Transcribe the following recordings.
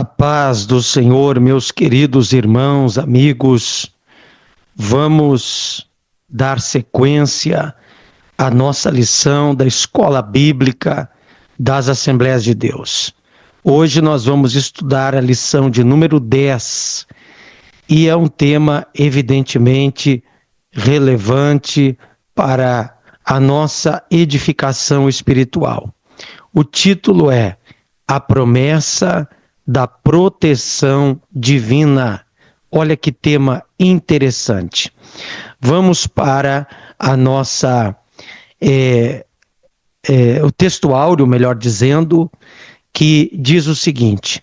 A paz do Senhor, meus queridos irmãos, amigos, vamos dar sequência à nossa lição da Escola Bíblica das Assembleias de Deus. Hoje nós vamos estudar a lição de número 10 e é um tema evidentemente relevante para a nossa edificação espiritual. O título é A Promessa da Proteção Divina. Olha que tema interessante. Vamos para a nossa o textuário, melhor dizendo, que diz o seguinte: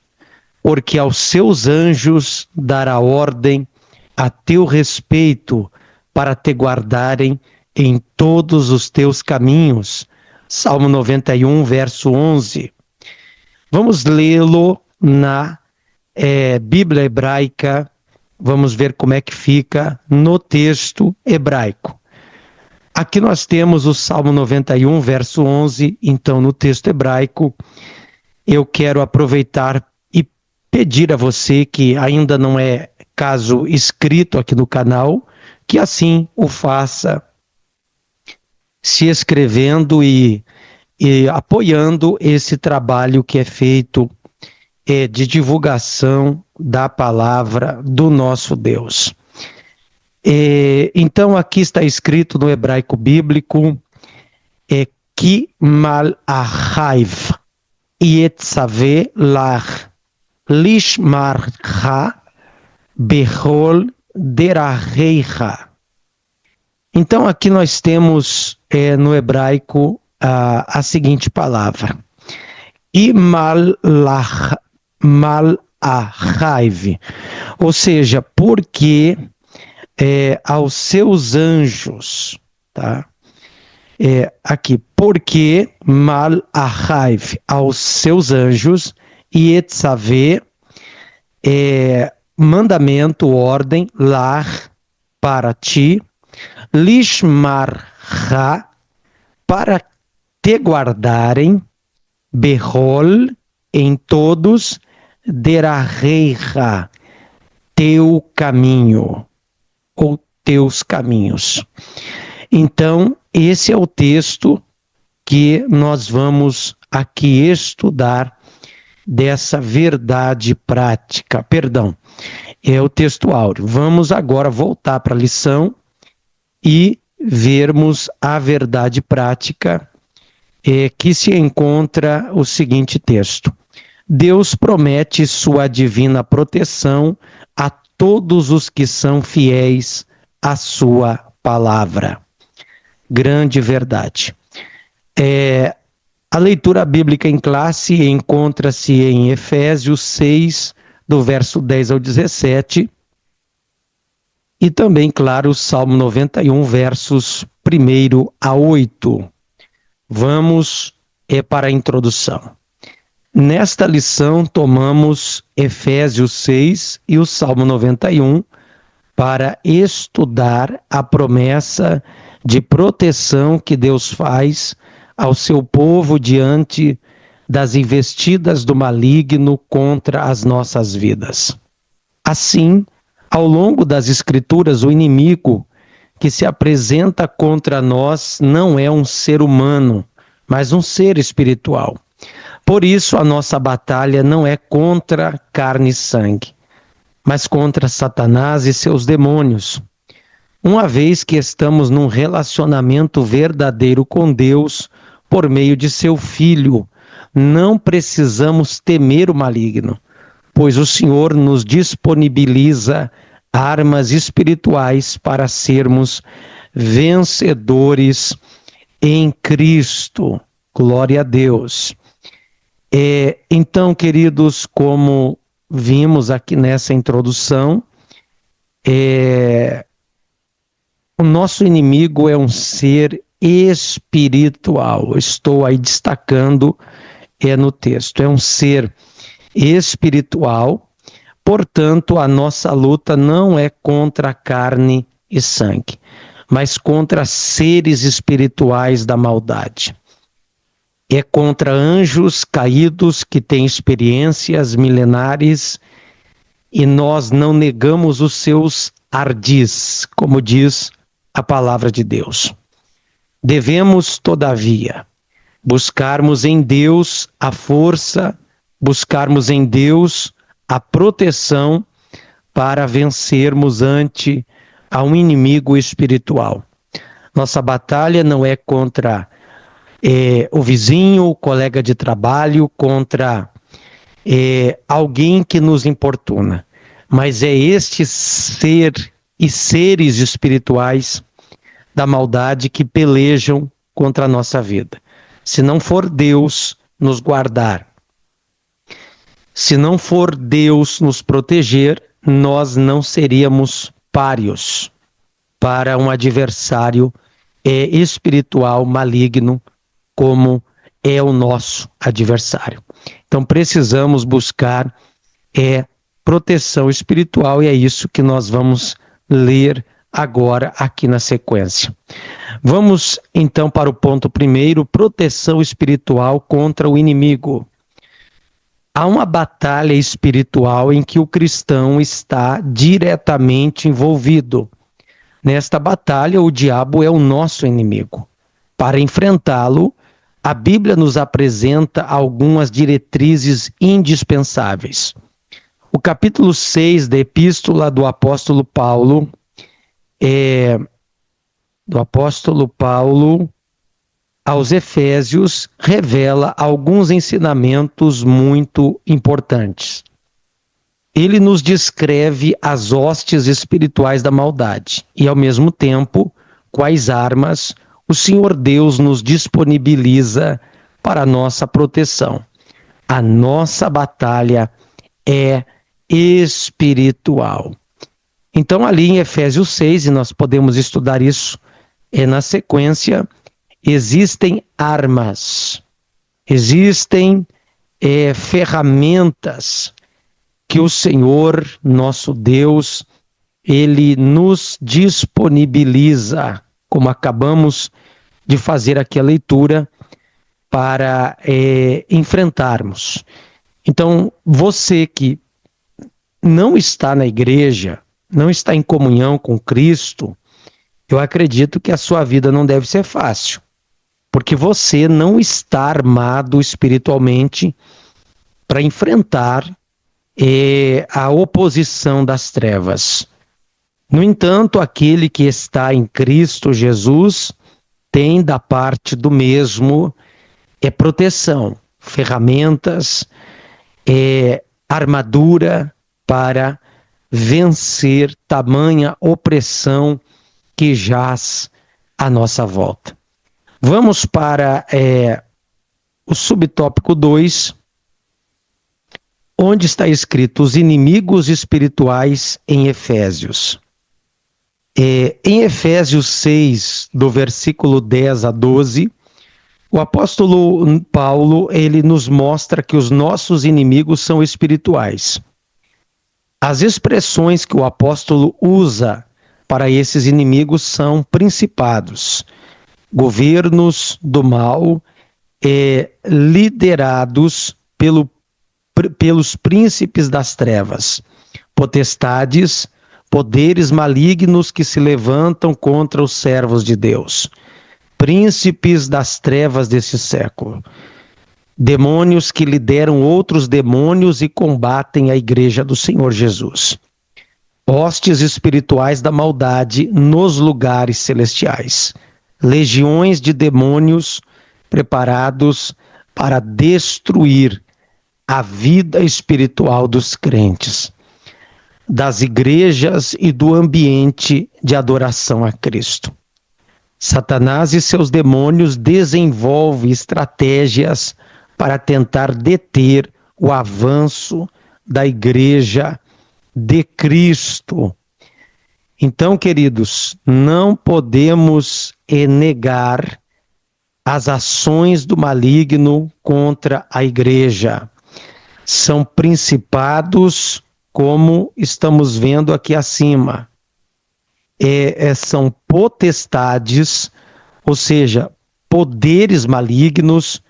porque aos seus anjos dará ordem a teu respeito para te guardarem em todos os teus caminhos. Salmo 91, verso 11. Vamos lê-lo na Bíblia hebraica, vamos ver como é que fica no texto hebraico. Aqui nós temos o Salmo 91, verso 11, então no texto hebraico eu quero aproveitar e pedir a você que ainda não é caso inscrito aqui no canal, que assim o faça, se inscrevendo e apoiando esse trabalho que é feito de divulgação da palavra do nosso Deus. Então aqui está escrito no hebraico bíblico Ki mal ahaiv yetzave lach lishmarcha bechol deracheicha. Então aqui nós temos no hebraico a seguinte palavra: mal ahaiv, ou seja, porque aos seus anjos, tá? Aqui, porque mal ahaiv, aos seus anjos, e etzaveh, mandamento, ordem, lar, para ti, lishmarcha, para te guardarem, behol, em todos, deracheicha, teu caminho, ou teus caminhos. Então, esse é o texto que nós vamos aqui estudar dessa verdade prática. É o texto áureo. Vamos agora voltar para a lição e vermos a verdade prática que se encontra o seguinte texto: Deus promete sua divina proteção a todos os que são fiéis à sua palavra. Grande verdade. A leitura bíblica em classe encontra-se em Efésios 6, do verso 10 ao 17, e também, claro, o Salmo 91, versos 1 a 8. Vamos para a introdução. Nesta lição, tomamos Efésios 6 e o Salmo 91 para estudar a promessa de proteção que Deus faz ao seu povo diante das investidas do maligno contra as nossas vidas. Assim, ao longo das Escrituras, o inimigo que se apresenta contra nós não é um ser humano, mas um ser espiritual. Por isso, a nossa batalha não é contra carne e sangue, mas contra Satanás e seus demônios. Uma vez que estamos num relacionamento verdadeiro com Deus por meio de seu Filho, não precisamos temer o maligno, pois o Senhor nos disponibiliza armas espirituais para sermos vencedores em Cristo. Glória a Deus. Então, queridos, como vimos aqui nessa introdução, o nosso inimigo é um ser espiritual. Estou aí destacando no texto. É um ser espiritual, portanto, a nossa luta não é contra a carne e sangue, mas contra seres espirituais da maldade. é contra anjos caídos que têm experiências milenares e nós não negamos os seus ardis, como diz a palavra de Deus. Devemos, todavia, buscarmos em Deus a força, buscarmos em Deus a proteção para vencermos ante a um inimigo espiritual. Nossa batalha não é contra o vizinho, o colega de trabalho, contra alguém que nos importuna, mas é este ser e seres espirituais da maldade que pelejam contra a nossa vida. Se não for Deus nos guardar, se não for Deus nos proteger, nós não seríamos pários para um adversário espiritual maligno como é o nosso adversário. Então precisamos buscar proteção espiritual e é isso que nós vamos ler agora aqui na sequência. Vamos então para o ponto primeiro, proteção espiritual contra o inimigo. Há uma batalha espiritual em que o cristão está diretamente envolvido. Nesta batalha, o diabo é o nosso inimigo. Para enfrentá-lo, a Bíblia nos apresenta algumas diretrizes indispensáveis. O capítulo 6 da epístola do apóstolo Paulo, aos Efésios, revela alguns ensinamentos muito importantes. Ele nos descreve as hostes espirituais da maldade e, ao mesmo tempo, quais armas o Senhor Deus nos disponibiliza para a nossa proteção. A nossa batalha é espiritual. Então, ali em Efésios 6, e nós podemos estudar isso na sequência, existem armas, existem ferramentas que o Senhor, nosso Deus, Ele nos disponibiliza, como acabamos de fazer aqui a leitura, para enfrentarmos. Então, você que não está na igreja, não está em comunhão com Cristo, eu acredito que a sua vida não deve ser fácil, porque você não está armado espiritualmente para enfrentar a oposição das trevas. No entanto, aquele que está em Cristo Jesus tem da parte do mesmo proteção, ferramentas, armadura para vencer tamanha opressão que jaz à nossa volta. Vamos para o subtópico 2, onde está escrito os inimigos espirituais em Efésios. Em Efésios 6, do versículo 10 a 12, o apóstolo Paulo, ele nos mostra que os nossos inimigos são espirituais. As expressões que o apóstolo usa para esses inimigos são principados, governos do mal, liderados pelos príncipes das trevas, potestades, poderes malignos que se levantam contra os servos de Deus, príncipes das trevas desse século, demônios que lideram outros demônios e combatem a igreja do Senhor Jesus, hostes espirituais da maldade nos lugares celestiais, legiões de demônios preparados para destruir a vida espiritual dos crentes, das igrejas e do ambiente de adoração a Cristo. Satanás e seus demônios desenvolvem estratégias para tentar deter o avanço da igreja de Cristo. Então, queridos, não podemos negar as ações do maligno contra a igreja. São principados, como estamos vendo aqui acima. São potestades, ou seja, poderes malignos,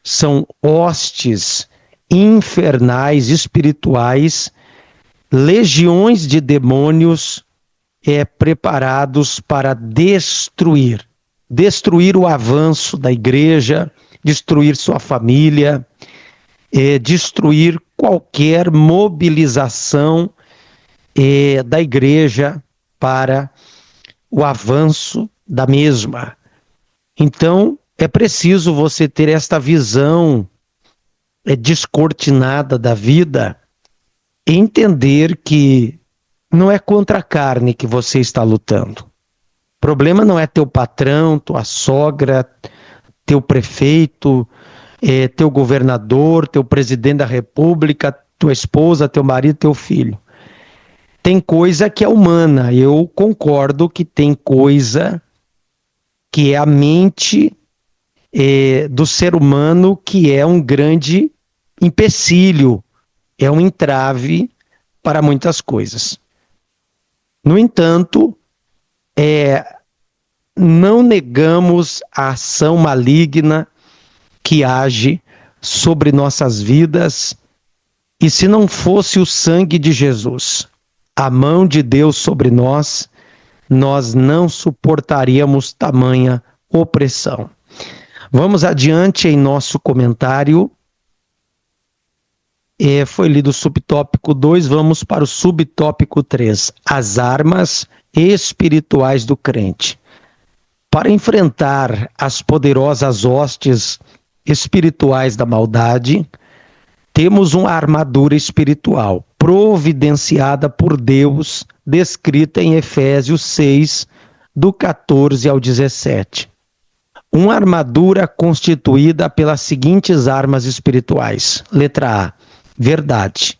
são hostes infernais, espirituais, legiões de demônios preparados para destruir o avanço da igreja, destruir sua família, destruir qualquer mobilização da igreja para o avanço da mesma. Então, é preciso você ter esta visão descortinada da vida, entender que não é contra a carne que você está lutando. O problema não é teu patrão, tua sogra, teu prefeito, teu governador, teu presidente da república, tua esposa, teu marido, teu filho. Tem coisa que é humana. Eu concordo que tem coisa que é a mente do ser humano que é um grande empecilho, é um entrave para muitas coisas. No entanto, não negamos a ação maligna que age sobre nossas vidas, e se não fosse o sangue de Jesus, a mão de Deus sobre nós, nós não suportaríamos tamanha opressão. Vamos adiante em nosso comentário. Foi lido o subtópico 2, vamos para o subtópico 3, as armas espirituais do crente. Para enfrentar as poderosas hostes espirituais da maldade, temos uma armadura espiritual providenciada por Deus, descrita em Efésios 6, do 14 ao 17. Uma armadura constituída pelas seguintes armas espirituais. Letra A, verdade.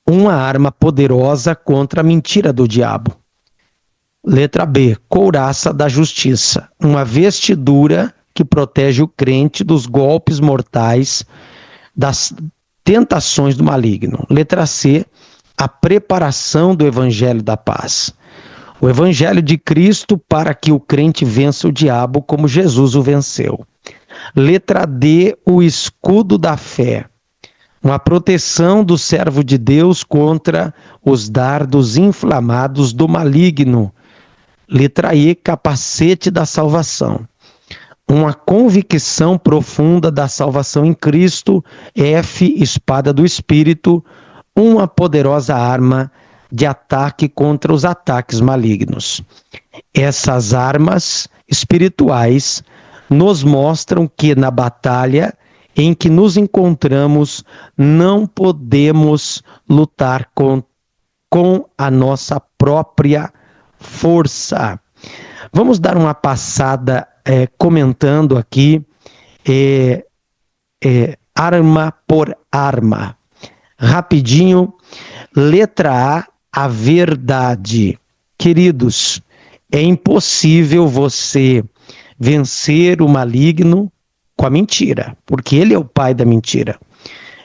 Uma arma poderosa contra a mentira do diabo. Letra B, couraça da justiça. Uma vestidura que protege o crente dos golpes mortais, das tentações do maligno. Letra C, a preparação do evangelho da paz. O evangelho de Cristo para que o crente vença o diabo como Jesus o venceu. Letra D, o escudo da fé. Uma proteção do servo de Deus contra os dardos inflamados do maligno. Letra E, capacete da salvação. Uma convicção profunda da salvação em Cristo. F, espada do Espírito, uma poderosa arma de ataque contra os ataques malignos. Essas armas espirituais nos mostram que na batalha em que nos encontramos não podemos lutar com a nossa própria força. Vamos dar uma passada comentando aqui arma por arma. Rapidinho, letra A verdade. Queridos, é impossível você vencer o maligno com a mentira, porque ele é o pai da mentira.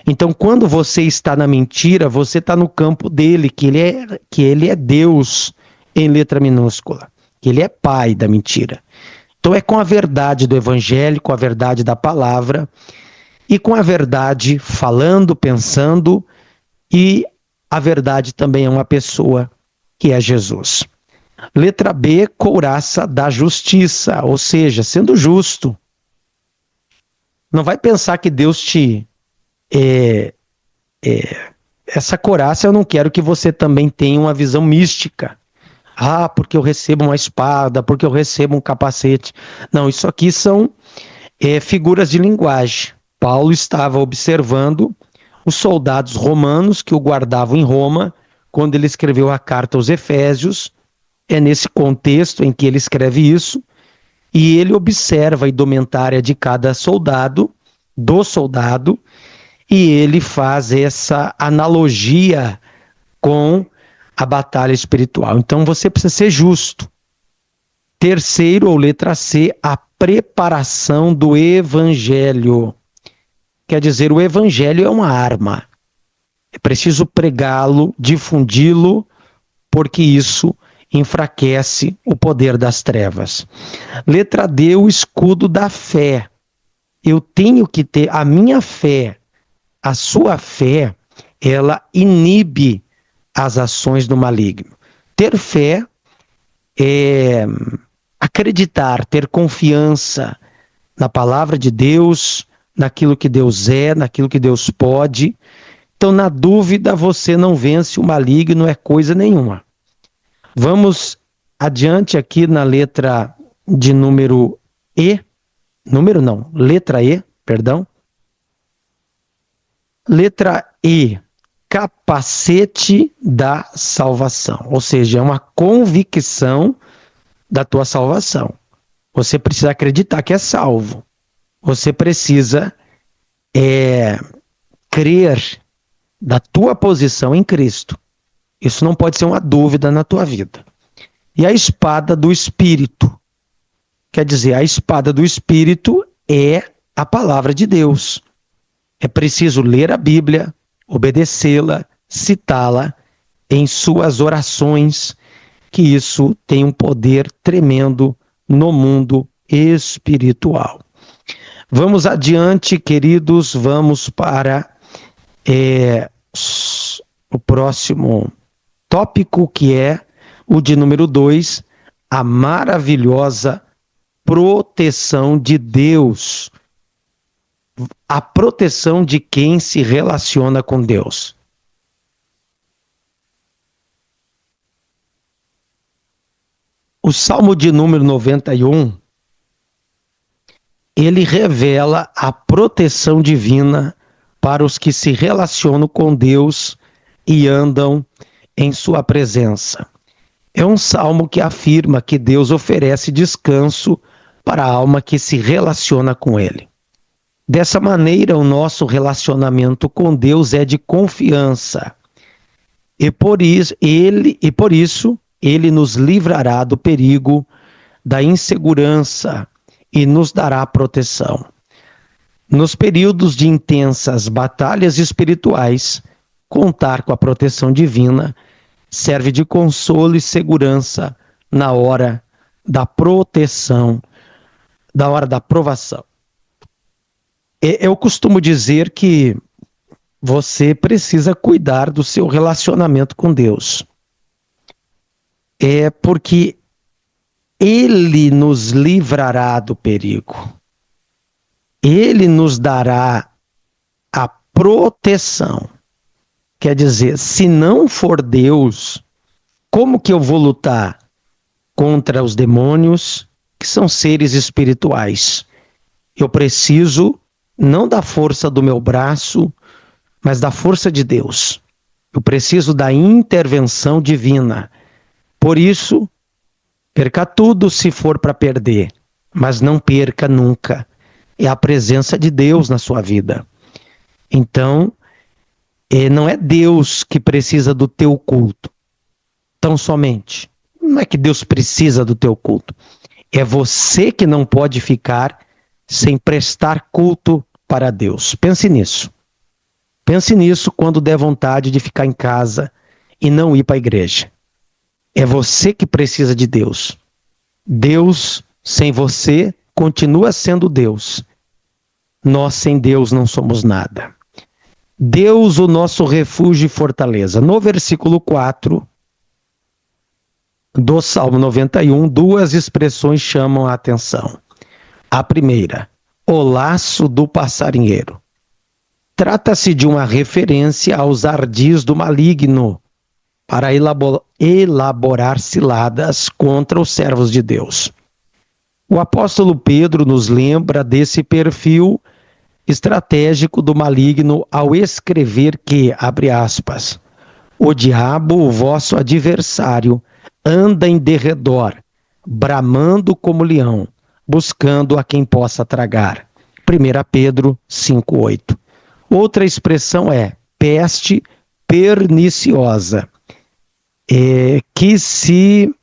Então, quando você está na mentira, você está no campo dele, que ele é Deus em letra minúscula, que ele é pai da mentira. Então, é com a verdade do evangelho, com a verdade da palavra, e com a verdade falando, pensando, e a verdade também é uma pessoa, que é Jesus. Letra B, couraça da justiça, ou seja, sendo justo. Não vai pensar que Deus te... essa couraça eu não quero que você também tenha uma visão mística. Ah, porque eu recebo uma espada, porque eu recebo um capacete. Não, isso aqui são figuras de linguagem. Paulo estava observando os soldados romanos que o guardavam em Roma, quando ele escreveu a carta aos Efésios. É nesse contexto em que ele escreve isso, e ele observa a indumentária de cada soldado, e ele faz essa analogia com a batalha espiritual. Então você precisa ser justo. Terceiro, ou letra C, a preparação do evangelho. Quer dizer, o evangelho é uma arma. É preciso pregá-lo, difundi-lo, porque isso enfraquece o poder das trevas. Letra D, o escudo da fé. eu tenho que ter a minha fé, a sua fé, ela inibe as ações do maligno. Ter fé é acreditar, ter confiança na palavra de Deus, naquilo que Deus é, naquilo que Deus pode. Então, na dúvida, você não vence o maligno, é coisa nenhuma. Vamos adiante aqui na letra de número E. Letra E, perdão. Letra E, capacete da salvação. Ou seja, é uma convicção da tua salvação. Você precisa acreditar que é salvo. Você precisa crer da tua posição em Cristo. Isso não pode ser uma dúvida na tua vida. E a espada do Espírito. Quer dizer, a espada do Espírito é a palavra de Deus. É preciso ler a Bíblia, obedecê-la, citá-la em suas orações, que isso tem um poder tremendo no mundo espiritual. Vamos adiante, queridos, vamos para o próximo tópico, que é o de número 2, a maravilhosa proteção de Deus. A proteção de quem se relaciona com Deus. O Salmo de número 91, ele revela a proteção divina para os que se relacionam com Deus e andam em sua presença. É um salmo que afirma que Deus oferece descanso para a alma que se relaciona com Ele. Dessa maneira, o nosso relacionamento com Deus é de confiança. E por isso, Ele nos livrará do perigo, da insegurança e nos dará proteção. Nos períodos de intensas batalhas espirituais, contar com a proteção divina serve de consolo e segurança na hora da proteção, da hora da provação. Eu costumo dizer que você precisa cuidar do seu relacionamento com Deus. É porque Ele nos livrará do perigo. Ele nos dará a proteção. Quer dizer, se não for Deus, como que eu vou lutar contra os demônios, que são seres espirituais? Eu preciso não da força do meu braço, mas da força de Deus. Eu preciso da intervenção divina. Por isso, perca tudo se for para perder, mas não perca nunca. É a presença de Deus na sua vida. Então, não é Deus que precisa do teu culto, tão somente. Não é que Deus precisa do teu culto. É você que não pode ficar sem prestar culto para Deus. Pense nisso. Pense nisso quando der vontade de ficar em casa e não ir para a igreja. É você que precisa de Deus. Deus, sem você, continua sendo Deus. Nós, sem Deus, não somos nada. Deus, o nosso refúgio e fortaleza. No versículo 4 do Salmo 91, duas expressões chamam a atenção. A primeira, o laço do passarinheiro. Trata-se de uma referência aos ardis do maligno para elaborar ciladas contra os servos de Deus. O apóstolo Pedro nos lembra desse perfil estratégico do maligno ao escrever que, abre aspas, o diabo, o vosso adversário, anda em derredor, bramando como leão, buscando a quem possa tragar. 1 Pedro 5,8. Outra expressão é peste perniciosa, que se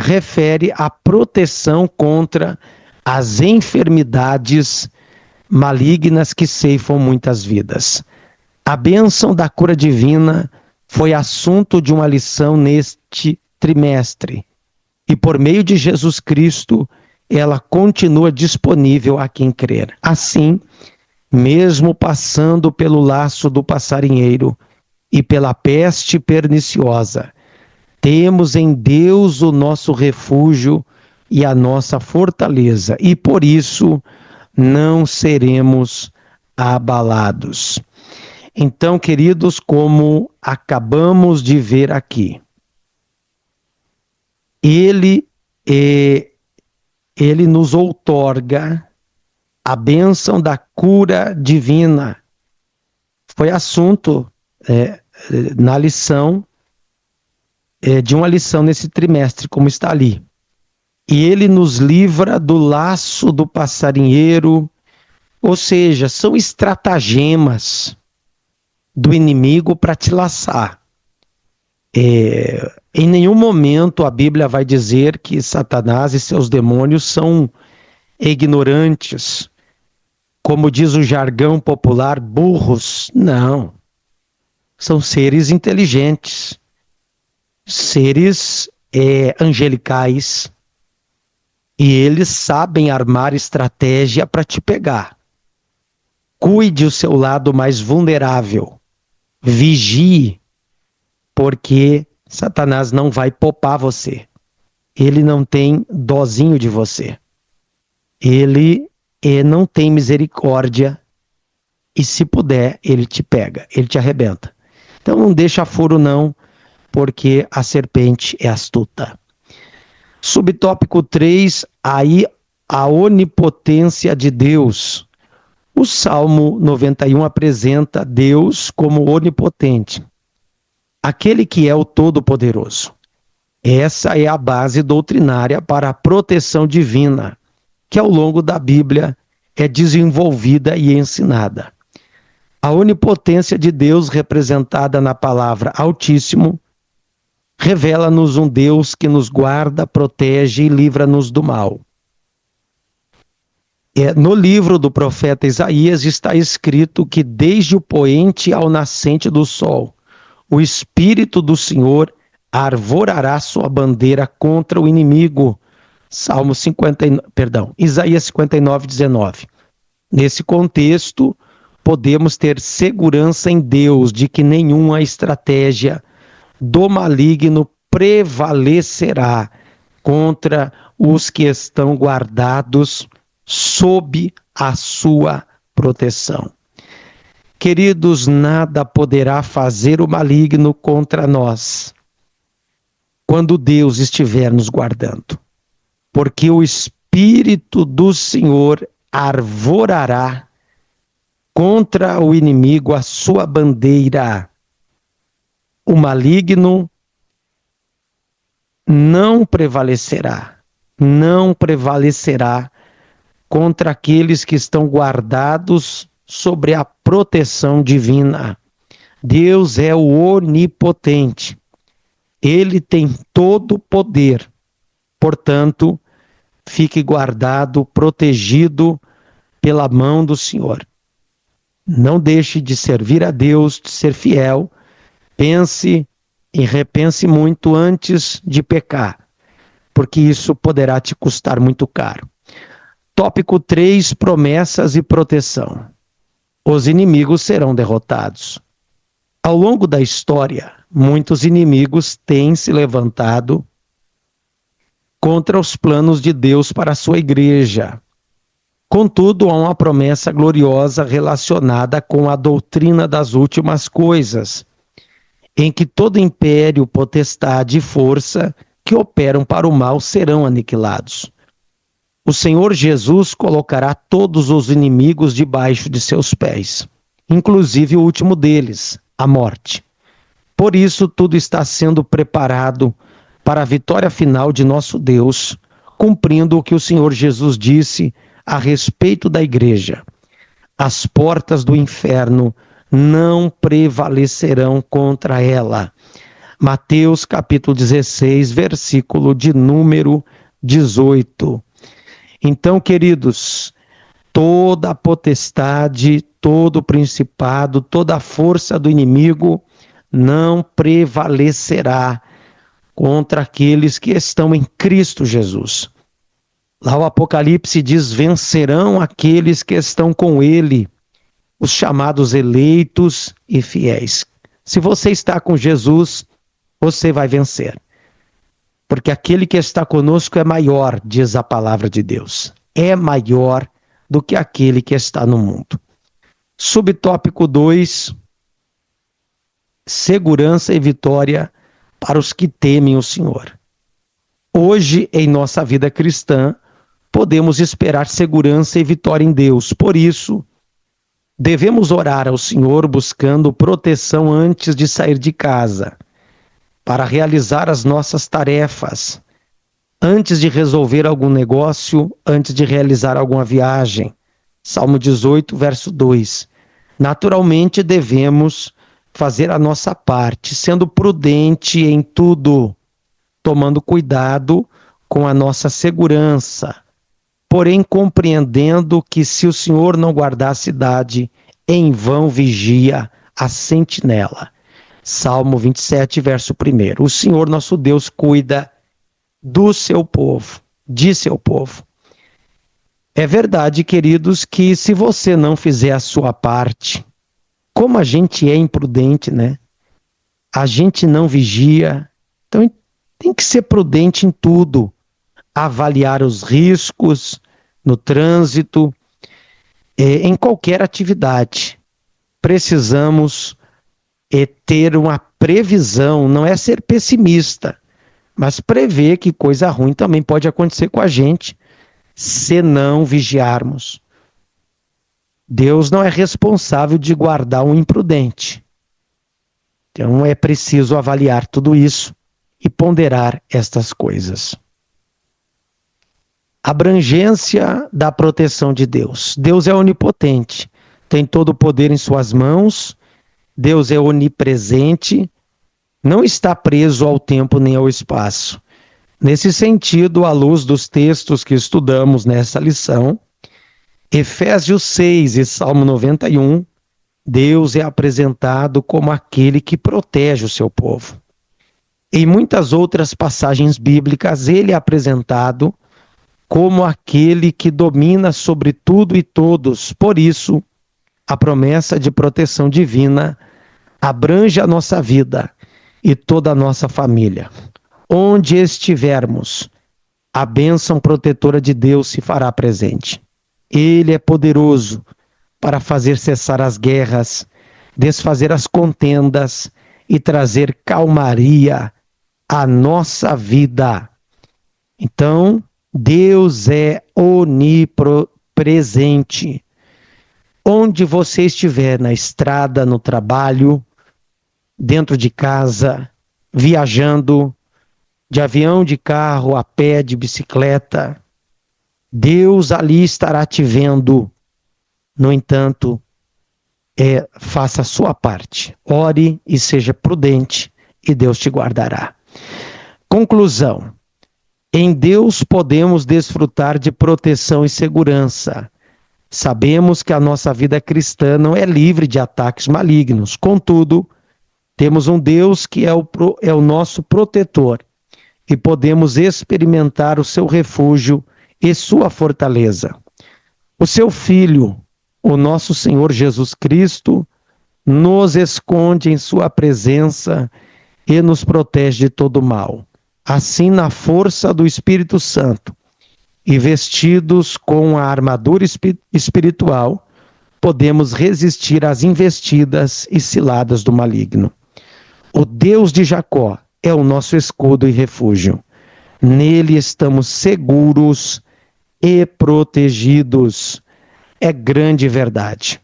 refere à proteção contra as enfermidades malignas que ceifam muitas vidas. A bênção da cura divina foi assunto de uma lição neste trimestre. E por meio de Jesus Cristo, ela continua disponível a quem crer. Assim, mesmo passando pelo laço do passarinheiro e pela peste perniciosa, temos em Deus o nosso refúgio e a nossa fortaleza, e por isso não seremos abalados. Então, queridos, como acabamos de ver aqui, ele nos outorga a bênção da cura divina. Foi assunto na lição, de uma lição nesse trimestre, como está ali. E ele nos livra do laço do passarinheiro, ou seja, são estratagemas do inimigo para te laçar. Em nenhum momento a Bíblia vai dizer que Satanás e seus demônios são ignorantes, como diz o jargão popular, burros. Não. São seres inteligentes, seres angelicais, e eles sabem armar estratégia para te pegar. Cuide o seu lado mais vulnerável. Vigie, porque Satanás não vai poupar você. Ele não tem dozinho de você. Ele não tem misericórdia, e se puder, ele te pega, ele te arrebenta. Então não deixa furo não, porque a serpente é astuta. Subtópico 3, aí a onipotência de Deus. O Salmo 91 apresenta Deus como onipotente, aquele que é o Todo-Poderoso. Essa é a base doutrinária para a proteção divina, que ao longo da Bíblia é desenvolvida e ensinada. A onipotência de Deus, representada na palavra Altíssimo, revela-nos um Deus que nos guarda, protege e livra-nos do mal. No livro do profeta Isaías está escrito que desde o poente ao nascente do sol, o Espírito do Senhor arvorará sua bandeira contra o inimigo. Isaías 59, 19. Nesse contexto, podemos ter segurança em Deus de que nenhuma estratégia do maligno prevalecerá contra os que estão guardados sob a sua proteção. Queridos, nada poderá fazer o maligno contra nós quando Deus estiver nos guardando, porque o Espírito do Senhor arvorará contra o inimigo a sua bandeira. O maligno não prevalecerá contra aqueles que estão guardados sobre a proteção divina. Deus é o onipotente. Ele tem todo o poder. Portanto, fique guardado, protegido pela mão do Senhor. Não deixe de servir a Deus, de ser fiel. Pense e repense muito antes de pecar, porque isso poderá te custar muito caro. Tópico 3, promessas e proteção. Os inimigos serão derrotados. Ao longo da história, muitos inimigos têm se levantado contra os planos de Deus para a sua igreja. Contudo, há uma promessa gloriosa relacionada com a doutrina das últimas coisas, em que todo império, potestade e força que operam para o mal serão aniquilados. O Senhor Jesus colocará todos os inimigos debaixo de seus pés, inclusive o último deles, a morte. Por isso, tudo está sendo preparado para a vitória final de nosso Deus, cumprindo o que o Senhor Jesus disse a respeito da igreja. As portas do inferno não prevalecerão contra ela. Mateus capítulo 16, versículo de número 18. Então, queridos, toda a potestade, todo o principado, toda a força do inimigo não prevalecerá contra aqueles que estão em Cristo Jesus. Lá o Apocalipse diz: vencerão aqueles que estão com ele, os chamados eleitos e fiéis. Se você está com Jesus, você vai vencer. Porque aquele que está conosco é maior, diz a palavra de Deus. É maior do que aquele que está no mundo. Subtópico 2, segurança e vitória para os que temem o Senhor. Hoje, em nossa vida cristã, podemos esperar segurança e vitória em Deus. Por isso, devemos orar ao Senhor buscando proteção antes de sair de casa, para realizar as nossas tarefas, antes de resolver algum negócio, antes de realizar alguma viagem. Salmo 18, verso 2. Naturalmente, devemos fazer a nossa parte, sendo prudente em tudo, tomando cuidado com a nossa segurança, porém compreendendo que se o Senhor não guardar a cidade, em vão vigia a sentinela. Salmo 27, verso 1. O Senhor nosso Deus cuida do seu povo, de seu povo. É verdade, queridos, que se você não fizer a sua parte, como a gente é imprudente, né? A gente não vigia, então tem que ser prudente em tudo, avaliar os riscos no trânsito, em qualquer atividade. Precisamos ter uma previsão, não é ser pessimista, mas prever que coisa ruim também pode acontecer com a gente se não vigiarmos. Deus não é responsável de guardar um imprudente. Então é preciso avaliar tudo isso e ponderar estas coisas. Abrangência da proteção de Deus. Deus é onipotente, tem todo o poder em suas mãos, Deus é onipresente, não está preso ao tempo nem ao espaço. Nesse sentido, à luz dos textos que estudamos nessa lição, Efésios 6 e Salmo 91, Deus é apresentado como aquele que protege o seu povo. Em muitas outras passagens bíblicas, ele é apresentado como aquele que domina sobre tudo e todos. Por isso, a promessa de proteção divina abrange a nossa vida e toda a nossa família. Onde estivermos, a bênção protetora de Deus se fará presente. Ele é poderoso para fazer cessar as guerras, desfazer as contendas e trazer calmaria à nossa vida. Então, Deus é onipresente. Onde você estiver, na estrada, no trabalho, dentro de casa, viajando, de avião, de carro, a pé, de bicicleta, Deus ali estará te vendo. No entanto, faça a sua parte. Ore e seja prudente e Deus te guardará. Conclusão. Em Deus podemos desfrutar de proteção e segurança. Sabemos que a nossa vida cristã não é livre de ataques malignos. Contudo, temos um Deus que é o nosso protetor e podemos experimentar o seu refúgio e sua fortaleza. O seu Filho, o nosso Senhor Jesus Cristo, nos esconde em sua presença e nos protege de todo mal. Assim, na força do Espírito Santo e vestidos com a armadura espiritual, podemos resistir às investidas e ciladas do maligno. O Deus de Jacó é o nosso escudo e refúgio. Nele estamos seguros e protegidos. É grande verdade.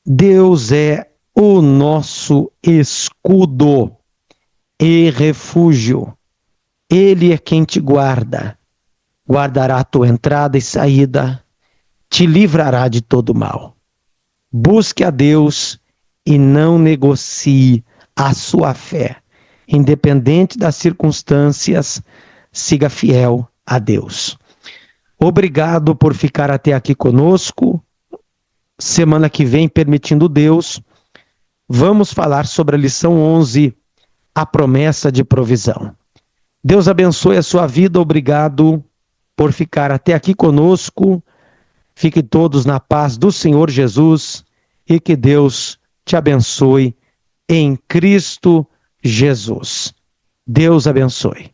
Deus é o nosso escudo e refúgio. Ele é quem te guarda. Guardará a tua entrada e saída, te livrará de todo mal. Busque a Deus e não negocie a sua fé. Independente das circunstâncias, siga fiel a Deus. Obrigado por ficar até aqui conosco. Semana que vem, permitindo Deus, vamos falar sobre a lição 11, a promessa de provisão. Deus abençoe a sua vida. Obrigado por ficar até aqui conosco. Fiquem todos na paz do Senhor Jesus e que Deus te abençoe em Cristo Jesus. Deus abençoe.